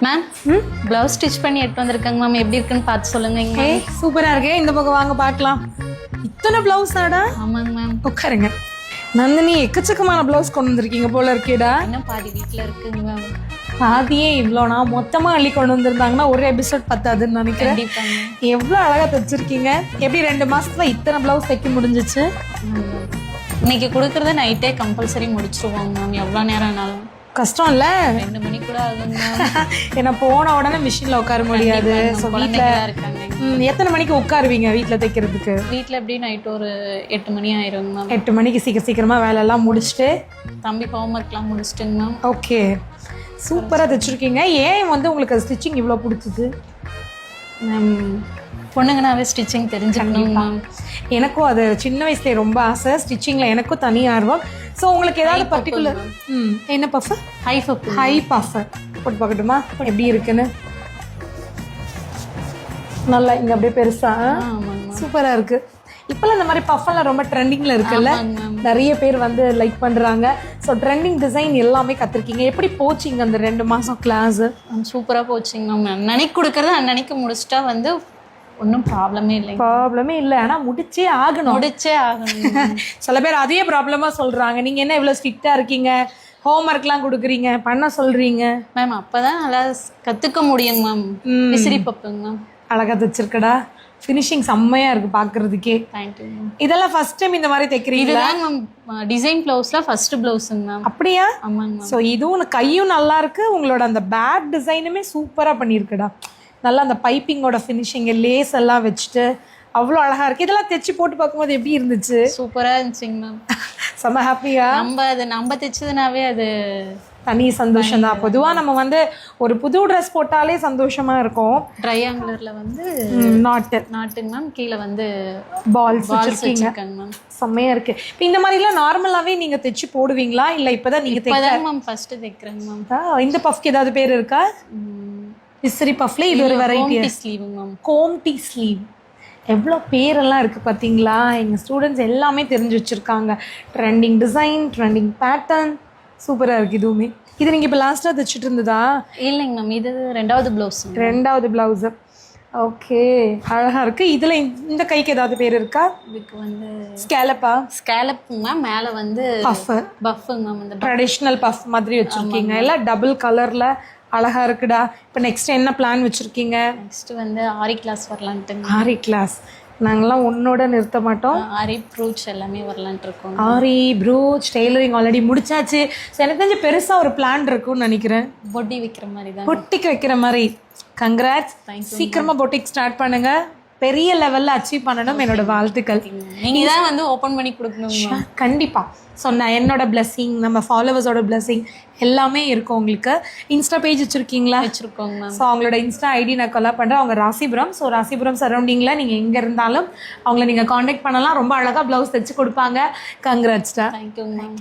Ma'am blouse stitch பண்ணி எடுத்து வந்திருக்காங்க மேம். எப்படி இருக்குன்னு பார்த்து சொல்லுங்க. சூப்பரா இருக்கே. இந்த பக்கம் வாங்க பார்க்கலாம். இத்தனை பிளவுஸ் ஆடா? ஆமாங்க மேம். உட்காருங்க. நந்தினி, எக்கச்சக்கமான பிளவுஸ் கொண்டு வந்திருக்கீங்க போல இருக்கேடா. இன்னும் பாதி வீட்டில் இருக்குங்க மேம். பாதியே இவ்வளோனா மொத்தமா அள்ளி கொண்டு வந்திருந்தாங்கன்னா ஒரு எபிசோட் பத்தாதுன்னு நினைக்கிறேன். எவ்வளோ அழகா தைச்சிருக்கீங்க. எப்படி 2 மாசத்துல இத்தனை பிளவுஸ் தைக்க முடிஞ்சிச்சு? இன்னைக்கு கொடுக்கறத நைட்டே கம்பல்சரி முடிச்சிருவாங்க மேம். எவ்வளோ நேரம் ஆனாலும். கஷ்டம் இல்ல? 2 மணி கூட ஆகுங்க. ஏன்னா போன உடனே மிஷின்ல உட்கார முடியாது. வீட்டுல இருக்காங்க. எத்தனை மணிக்கு உட்காருவீங்க வீட்டுல தைக்கிறதுக்கு? வீட்டுல எப்படி நைட் ஒரு 8 மணி ஆயிருங்க மேம். 8 மணிக்கு சீக்கிரமா வேலை எல்லாம் முடிச்சுட்டு தம்பி ஹோம்ஒர்க்லாம் முடிச்சிட்டுங்க மேம். ஓகே, சூப்பரா தைச்சிருக்கீங்க. ஏன் வந்து உங்களுக்கு ஸ்டிச்சிங் இவ்வளோ பிடிச்சது? மேம் பொண்ணுங்கனாவே ஸ்டிச்சிங் தெரிஞ்சுக்கணும் மேம். எனக்கும் அது சின்ன வயசுல ரொம்ப ஆசை. ஸ்டிச்சிங்ல எனக்கும் தனி ஆர்வம். ஸோ உங்களுக்கு ஏதாவது பர்டிகுலர் என்ன puff? High puff. High puff போட்டு பார்க்கட்டுமா எப்படி இருக்குன்னு? நல்லா இங்க அப்படியே பெருசா சூப்பரா இருக்கு. இப்பெல்லாம் இந்த மாதிரி பஃபெல்லாம் ரொம்ப ட்ரெண்டிங்ல இருக்குல்ல, நிறைய பேர் வந்து லைக் பண்றாங்க. ஸோ ட்ரெண்டிங் டிசைன் எல்லாமே கத்துருக்கீங்க. எப்படி போச்சிங்க அந்த 2 மாசம் கிளாஸ்? சூப்பரா போச்சிங்க மேம். அன்னன்னைக்கு கொடுக்கறது அன்னன்னைக்கு முடிச்சிட்டா வந்து ஒன்றும் ப்ராப்ளமே இல்லை. ஆனால் முடிச்சே ஆகணும். சில பேர் அதே ப்ராப்ளமாக சொல்கிறாங்க. நீங்கள் என்ன இவ்வளோ ஸ்ட்ரிக்டாக இருக்கீங்க, ஹோம்ஒர்க்லாம் கொடுக்குறீங்க, பண்ண சொல்கிறீங்க? மேம் அப்போதான் நல்லா கற்றுக்க முடியும் மேம். விசிறி பப்புங்க மேம். அழகாக தைச்சிருக்கடா. ஃபினிஷிங் செம்மையாக இருக்குது பார்க்குறதுக்கே. Thank you ma'am. இதெல்லாம் ஃபர்ஸ்ட் டைம் இந்த மாதிரி தைக்கிறீங்க? இதுதான் மேம் டிசைன் ப்ளவுஸில் ஃபர்ஸ்ட் ப்ளவுஸுங்க மேம். அப்படியா? ஆமாங்க மேம். ஸோ இதுவும் கையும் நல்லா இருக்கு. உங்களோட அந்த பேக் டிசைனுமே சூப்பராக பண்ணியிருக்குடா. நல்லா அந்த பைப்பிங்கோட ஃபினிஷிங், லேஸ் எல்லாம் வச்சுட்டு அவ்வளோ அழகா இருக்கு. இதெல்லாம் தைச்சு போட்டு பார்க்கும்போது எப்படி இருந்துச்சு? சூப்பரா இருந்துச்சுங்க மேம். செம்ம ஹாப்பியா? நம்ம தைச்சதுனாவே அது தனி சந்தோஷம் தான். பொதுவாக நம்ம வந்து ஒரு புது ட்ரெஸ் போட்டாலே சந்தோஷமா இருக்கும். ட்ரையாங்குலர்ல வந்து நாட்டுங்க மேம். கீழே வந்து பால்ஸ் வச்சிருக்கீங்க மேம். செம்மையா இருக்கு. இப்போ இந்த மாதிரிலாம் நார்மலாவே நீங்க தைச்சு போடுவீங்களா, இல்லை இப்போதான் நீங்க தைக்கிறீங்க மேம்? ஃபர்ஸ்ட் தைக்கிறேங்க மேம். இந்த பஃப்க்கு ஏதாவது பேர் இருக்கா? விசிறி பஃப்ல இது ஒரு வெரைட்டி ஸ்லீவ் மேம். கோம்டி ஸ்லீவ். எவ்வளோ பேரெல்லாம் இருக்குது பார்த்தீங்களா? எங்கள் ஸ்டூடெண்ட்ஸ் எல்லாமே தெரிஞ்சு வச்சுருக்காங்க. ட்ரெண்டிங் டிசைன், ட்ரெண்டிங் பேட்டர்ன், சூப்பராக இருக்குது இதுவுமே. இது நீங்கள் இப்போ லாஸ்ட்டாக தைச்சிட்டு இருந்ததா? இல்லைங்க மேம், இது 2வது ப்ளவுஸ். 2வது ப்ளவுஸு. ஓகே, அழகாக இருக்குது. இதில் இந்த கைக்கு ஏதாவது பேர் இருக்கா? இதுக்கு வந்து ஸ்கேலப் மேம். மேலே வந்து பஃப்புங்க மேம். இந்த ட்ரெடிஷ்னல் பஃப் மாதிரி வச்சுருக்கீங்க. எல்லாம் டபுள் கலரில் அழகா இருக்குடா. இப்போ நெக்ஸ்ட் என்ன பிளான் வச்சிருக்கீங்க? நெக்ஸ்ட் வந்து ஆரி கிளாஸ் வரலான்ட்டு. ஆரி கிளாஸ் நாங்களாம் ஒன்னோட நிறுத்த மாட்டோம். ஆரி ப்ரூச் எல்லாமே வரலான்ட்டு இருக்கோம். ஆரி ப்ரூச் டெய்லரிங் ஆல்ரெடி முடிச்சாச்சு. ஸோ எனக்கு தெரிஞ்சு பெருசாக ஒரு பிளான் இருக்கும்னு நினைக்கிறேன். பொட்டி வைக்கிற மாதிரி தான். பொட்டிக்கு வைக்கிற மாதிரி. கங்க்ராட்ஸ். சீக்கிரமா பொட்டிக் ஸ்டார்ட் பண்ணுங்க. பெரிய லெவல்ல அச்சீவ் பண்ணணும். என்னோட வாழ்த்துக்கள். நீங்க தான் வந்து ஓப்பன் பண்ணி கொடுக்கணும். கண்டிப்பா. ஸோ நான் என்னோட பிளெஸிங், நம்ம ஃபாலோவர்ஸோட பிளெஸிங் எல்லாமே இருக்கும். உங்களுக்கு இன்ஸ்டா பேஜ் வச்சுருக்கீங்களா? வச்சுருக்கோங்க மேம். ஸோ அவங்களோட இன்ஸ்டா ஐடி நான் கொலா பண்ணுறேன். அவங்க ராசிபுரம். ஸோ ராசிபுரம் சரௌண்டிங்கில் நீங்கள் எங்கே இருந்தாலும் அவங்கள நீங்கள் காண்டாக்ட் பண்ணலாம். ரொம்ப அழகாக ப்ளவுஸ் தைச்சு கொடுப்பாங்க. கங்க்ராட்ஸ்டா. Thank you ma'am.